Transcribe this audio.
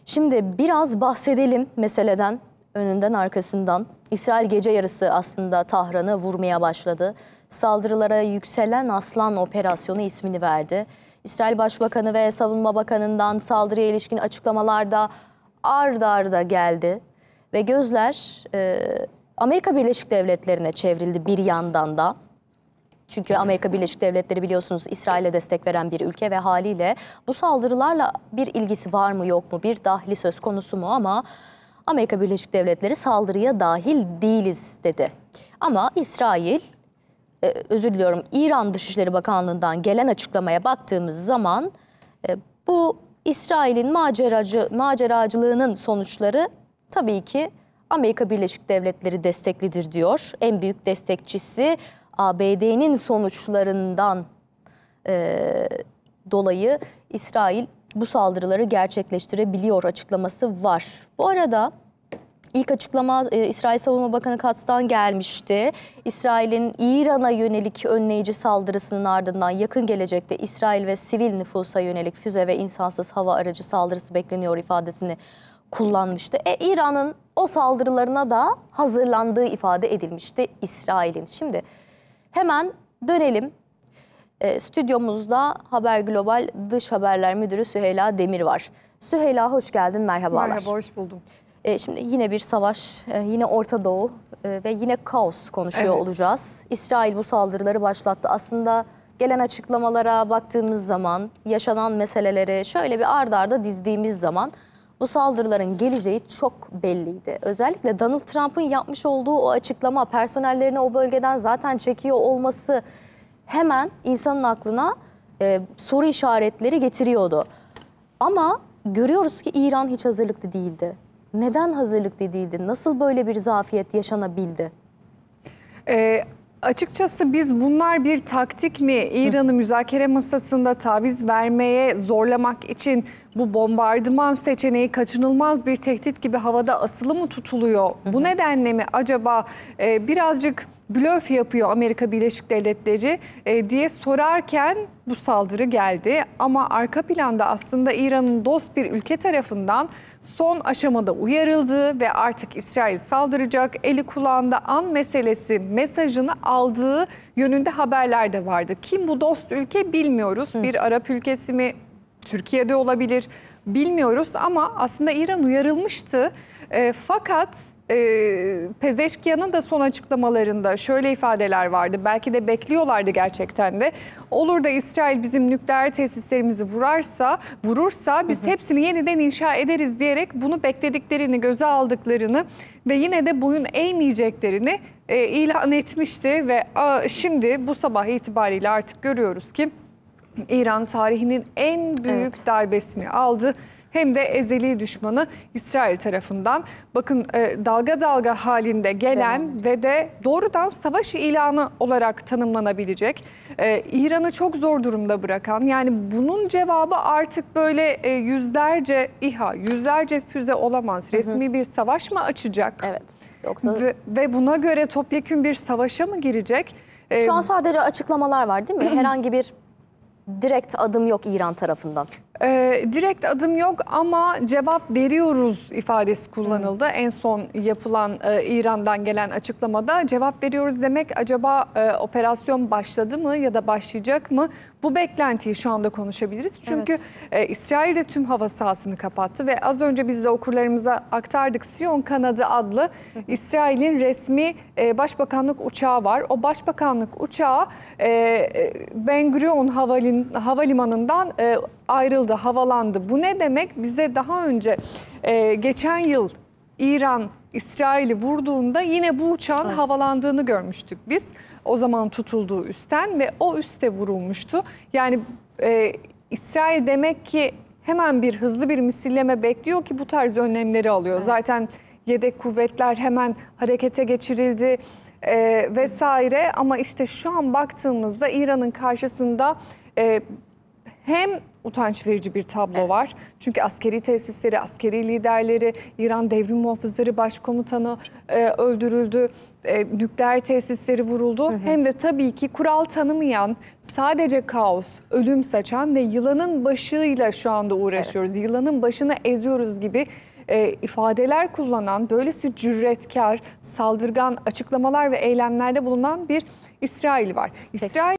Şimdi biraz bahsedelim meseleden, önünden arkasından. İsrail gece yarısı aslında Tahran'ı vurmaya başladı. Saldırılara Yükselen Aslan Operasyonu ismini verdi. İsrail Başbakanı ve Savunma Bakanı'ndan saldırıya ilişkin açıklamalar da ard arda geldi. Ve gözler Amerika Birleşik Devletleri'ne çevrildi bir yandan da. Çünkü Amerika Birleşik Devletleri biliyorsunuz İsrail'e destek veren bir ülke ve haliyle bu saldırılarla bir ilgisi var mı yok mu, bir dahli söz konusu mu, ama Amerika Birleşik Devletleri saldırıya dahil değiliz dedi. Ama İsrail, özür diliyorum, İran Dışişleri Bakanlığı'ndan gelen açıklamaya baktığımız zaman bu İsrail'in maceracılığının sonuçları tabii ki Amerika Birleşik Devletleri desteklidir diyor. En büyük destekçisi ABD'nin sonuçlarından dolayı İsrail bu saldırıları gerçekleştirebiliyor açıklaması var. Bu arada ilk açıklama İsrail Savunma Bakanı Katz'tan gelmişti. İsrail'in İran'a yönelik önleyici saldırısının ardından yakın gelecekte İsrail ve sivil nüfusa yönelik füze ve insansız hava aracı saldırısı bekleniyor ifadesini kullanmıştı. İran'ın o saldırılarına da hazırlandığı ifade edilmişti İsrail'in. Şimdi hemen dönelim. Stüdyomuzda Haber Global Dış Haberler Müdürü Süheyla Demir var. Süheyla hoş geldin, merhabalar. Merhaba, hoş buldum. Şimdi yine bir savaş, yine Orta Doğu ve yine kaos konuşuyor olacağız. İsrail bu saldırıları başlattı. Aslında gelen açıklamalara baktığımız zaman, yaşanan meseleleri şöyle bir ard arda dizdiğimiz zaman bu saldırıların geleceği çok belliydi. Özellikle Donald Trump'ın yapmış olduğu o açıklama, personellerini o bölgeden zaten çekiyor olması hemen insanın aklına soru işaretleri getiriyordu. Ama görüyoruz ki İran hiç hazırlıklı değildi. Neden hazırlıklı değildi? Nasıl böyle bir zafiyet yaşanabildi? Açıkçası biz bunlar bir taktik mi? İran'ı müzakere masasında taviz vermeye zorlamak için bu bombardıman seçeneği kaçınılmaz bir tehdit gibi havada asılı mı tutuluyor? Bu nedenle mi acaba birazcık blöf yapıyor Amerika Birleşik Devletleri diye sorarken bu saldırı geldi. Ama arka planda aslında İran'ın dost bir ülke tarafından son aşamada uyarıldığı ve artık İsrail saldıracak, eli kulağında an meselesi mesajını aldığı yönünde haberler de vardı. Kim bu dost ülke bilmiyoruz. Bir Arap ülkesi mi? Türkiye'de olabilir, bilmiyoruz ama aslında İran uyarılmıştı. Fakat Pezeşkiyan'ın da son açıklamalarında şöyle ifadeler vardı. Belki de bekliyorlardı gerçekten de. Olur da İsrail bizim nükleer tesislerimizi vurursa biz hepsini yeniden inşa ederiz diyerek bunu beklediklerini, göze aldıklarını ve yine de boyun eğmeyeceklerini ilan etmişti. Ve şimdi bu sabah itibariyle artık görüyoruz ki İran tarihinin en büyük darbesini aldı. Hem de ezeli düşmanı İsrail tarafından. Bakın dalga dalga halinde gelen ve de doğrudan savaş ilanı olarak tanımlanabilecek. İran'ı çok zor durumda bırakan, yani bunun cevabı artık böyle yüzlerce İHA, yüzlerce füze olamaz. Resmi bir savaş mı açacak? Evet. Yoksa ve buna göre topyekün bir savaşa mı girecek? Şu an sadece açıklamalar var değil mi? Herhangi bir direkt adım yok İran tarafından. Direkt adım yok ama cevap veriyoruz ifadesi kullanıldı. En son yapılan İran'dan gelen açıklamada cevap veriyoruz demek, acaba operasyon başladı mı ya da başlayacak mı? Bu beklentiyi şu anda konuşabiliriz. Çünkü İsrail de tüm hava sahasını kapattı ve az önce biz de okurlarımıza aktardık. Sion kanadı adlı İsrail'in resmi başbakanlık uçağı var. O başbakanlık uçağı Ben Gurion havalimanından ayrıldı, havalandı. Bu ne demek? Bize daha önce geçen yıl İran İsrail'i vurduğunda yine bu uçağın havalandığını görmüştük biz. O zaman tutulduğu üstten ve o üste vurulmuştu. Yani İsrail demek ki hemen hızlı bir misilleme bekliyor ki bu tarz önlemleri alıyor. Zaten yedek kuvvetler hemen harekete geçirildi vesaire. Ama işte şu an baktığımızda İran'ın karşısında hem utanç verici bir tablo var. Çünkü askeri tesisleri, askeri liderleri, İran Devrim Muhafızları Başkomutanı öldürüldü. Nükleer tesisleri vuruldu. Hem de tabii ki kural tanımayan, sadece kaos, ölüm saçan ve yılanın başıyla şu anda uğraşıyoruz. Yılanın başını eziyoruz gibi ifadeler kullanan, böylesi cüretkar, saldırgan açıklamalar ve eylemlerde bulunan bir İsrail var. İsrail